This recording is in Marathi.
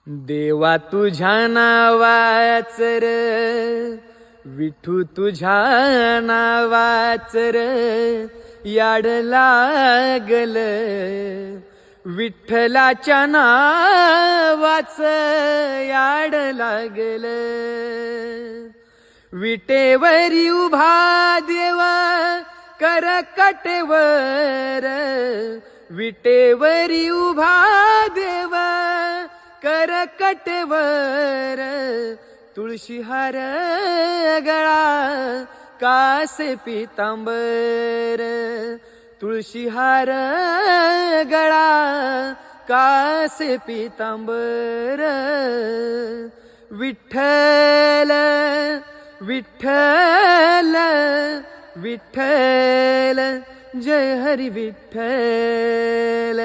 देवा तुझ्या नावाच र, विठू तुझ्या नावाच र, याड लागल विठ्ठलाच्या नावाच याड लागल. विटेवरी उभा देवा करकटेवर, विटेवरी उभा देवा करकटेवर, तुळशीहार गळा कासे पितांबर, तुळशीहार गळा कासे पितांबर. विठ्ठल विठ्ठल विठ्ठल, जय हरी विठ्ठल.